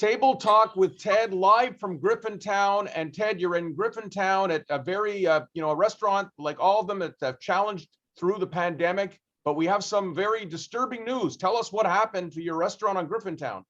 Table Talk with Ted, live from Griffintown. And Ted, you're in Griffintown at a very, a restaurant like all of them that have challenged through the pandemic. But we have some very disturbing news. Tell us what happened to your restaurant on Griffintown.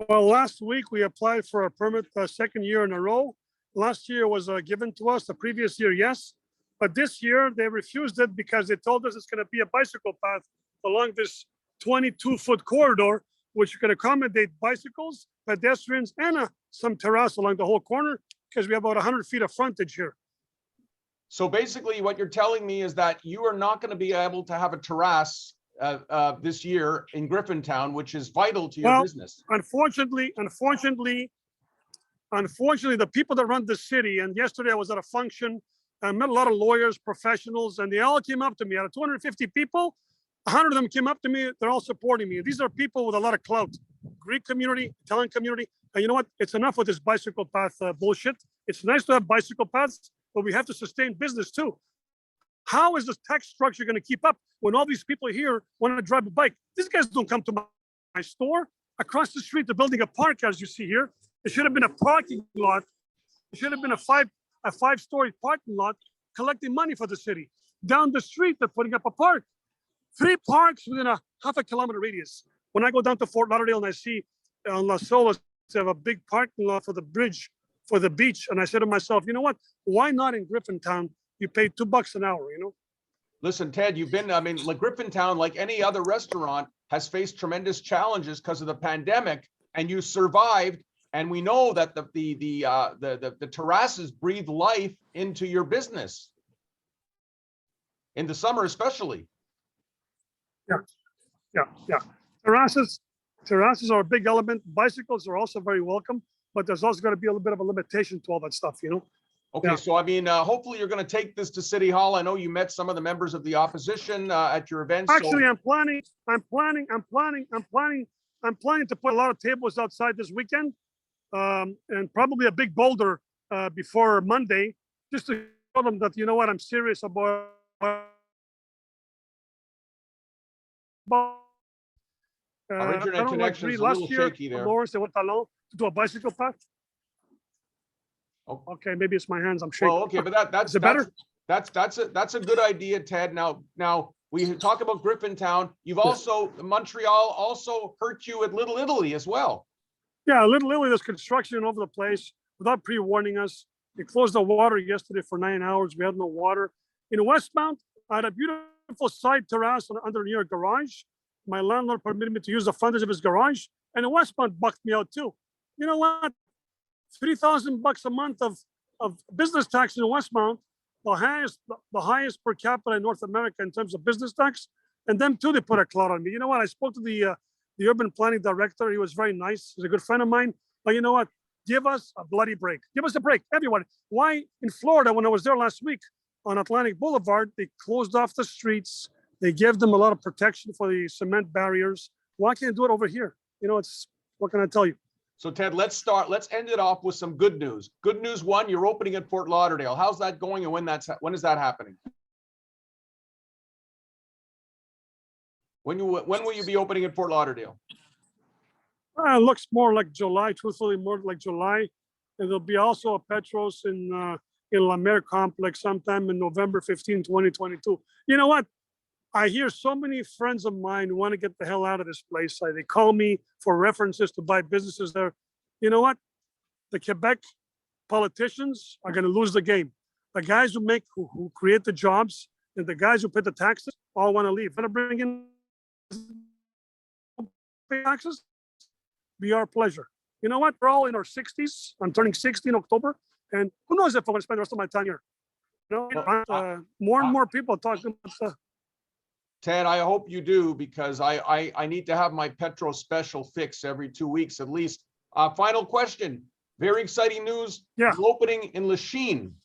Well, last week we applied for a permit second year in a row. Last year was given to us, the previous year, yes. But this year they refused it because they told us it's going to be a bicycle path along this 22-foot corridor, which can accommodate bicycles, pedestrians, and some terrace along the whole corner, because we have about 100 feet of frontage here. So basically what you're telling me is that you are not going to be able to have a terrace this year in Griffintown, which is vital to your business. Unfortunately, the people that run the city, and yesterday I was at a function, I met a lot of lawyers, professionals, and they all came up to me. Out of 250 people, 100 of them came up to me. They're all supporting me. These are people with a lot of clout. Greek community, Italian community. And you know what? It's enough with this bicycle path bullshit. It's nice to have bicycle paths, but we have to sustain business too. How is this tax structure going to keep up when all these people here want to drive a bike? These guys don't come to my store. Across the street, they're building a park, as you see here. It should have been a parking lot. It should have been a five-story parking lot collecting money for the city. Down the street, they're putting up a park. 3 parks within a half a kilometer radius. When I go down to Fort Lauderdale and I see on Las Olas, they have a big parking lot for the bridge, for the beach. And I said to myself, you know what? Why not in Griffintown? You pay $2 an hour, you know? Listen, Ted, like Griffintown, like any other restaurant, has faced tremendous challenges because of the pandemic, and you survived. And we know that the terraces breathe life into your business in the summer, especially. Yeah. Terraces are a big element. Bicycles are also very welcome, but there's also got to be a little bit of a limitation to all that stuff, you know? Okay, so I mean, hopefully you're going to take this to City Hall. I know you met some of the members of the opposition at your event. Actually, I'm planning to put a lot of tables outside this weekend, and probably a big boulder before Monday, just to show them that, you know what, I'm serious about. Our internet connection is a little shaky there. Lawrence, they went to do a bicycle path. Oh. Okay, maybe it's my hands. I'm shaking. Well, okay, but that's better. That's a good idea, Ted. Now we talk about Griffintown. You've also Montreal also hurt you at Little Italy as well. Yeah, Little Italy. There's construction all over the place without pre-warning us. They closed the water yesterday for 9 hours. We had no water. In Westmount, I had a beautiful side terrace under near a garage. My landlord permitted me to use the frontage of his garage, and in Westmount bucked me out too. You know what? $3,000 a month of business tax in Westmount, the highest per capita in North America in terms of business tax. And them too, they put a cloud on me. You know what? I spoke to the urban planning director. He was very nice. He's a good friend of mine. But you know what? Give us a bloody break. Give us a break, everyone. Why in Florida, when I was there last week on Atlantic Boulevard, they closed off the streets. They gave them a lot of protection for the cement barriers. Why can't I do it over here? You know, what can I tell you? So Ted, let's end it off with some good news. Good news one, you're opening at Fort Lauderdale. How's that going, and when is that happening? When will you be opening at Fort Lauderdale? It looks more like July, truthfully, more like July. And there'll be also a Petros in La Mer complex sometime in November 15, 2022. You know what? I hear so many friends of mine want to get the hell out of this place. They call me for references to buy businesses there. You know what? The Quebec politicians are going to lose the game. The guys who create the jobs and the guys who pay the taxes all want to leave. Want to bring in taxes? Be our pleasure. You know what? We're all in our 60s. I'm turning 60 in October, and who knows if I'm going to spend the rest of my time here. You know, more and more people talking about Ted, I hope you do, because I need to have my Petros special fix every 2 weeks at least. Final question. Very exciting news. Yeah. You're opening in Lachine.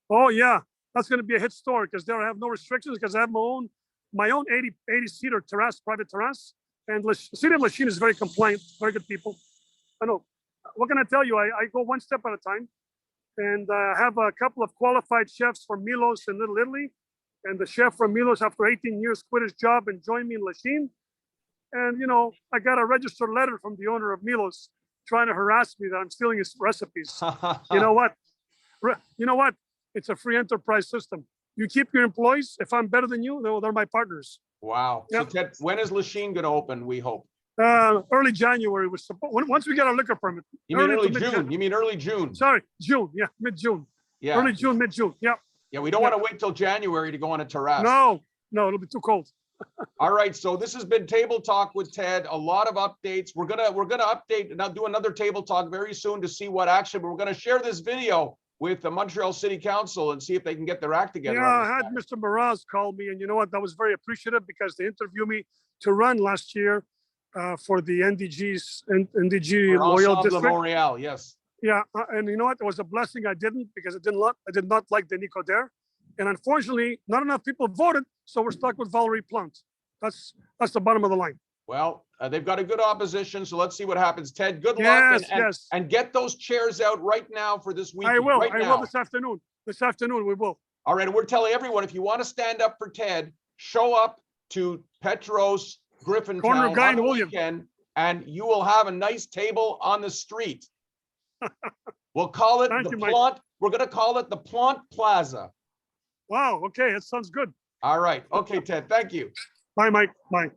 Oh yeah, that's going to be a hit store because there I have no restrictions because I have my own 80-seater terrace, private terrace, and the city of Lachine is very compliant, very good people. I know. What can I tell you? I go one step at a time, and have a couple of qualified chefs from Milos in Little Italy. And the chef from Milos, after 18 years, quit his job and joined me in Lachine. And, you know, I got a registered letter from the owner of Milos trying to harass me that I'm stealing his recipes. You know what? You know what? It's a free enterprise system. You keep your employees. If I'm better than you, they're my partners. Wow. So Yep. Ted, when is Lachine going to open? We hope. Early January was once we get our liquor permit. You mean early to June? You mean early June? Sorry, June. Yeah, mid-June. Yeah. Early June, mid-June. Yeah. Yeah. We don't Yeah. want to wait till January to go on a terrace. No, it'll be too cold. All right. So this has been Table Talk with Ted. A lot of updates. We're gonna update and I'll do another Table Talk very soon to see what action. But we're gonna share this video with the Montreal City Council and see if they can get their act together. Yeah, I had Mr. Mraz call me, and you know what? That was very appreciative because they interviewed me to run last year for the NDG Loyal Ensemble District. Montreal, yes. Yeah, and you know what? It was a blessing I didn't because I did not like the Nico there, and unfortunately, not enough people voted, so we're stuck with Valerie Plante. That's the bottom of the line. Well, they've got a good opposition, so let's see what happens. Ted, good luck, Yes, and, yes. and get those chairs out right now for this weekend. I will. Right I now. will this afternoon. This afternoon we will. All right, and we're telling everyone, if you want to stand up for Ted, show up to Petros Corner Griffintown of Guy on and the William. weekend, and you will have a nice table on the street. We'll call it Thank the you, Mike. Plante. We're going to call it the Plante Plaza. Wow. Okay, that sounds good. All right. Okay, Ted. Thank you. Bye, Mike. Bye.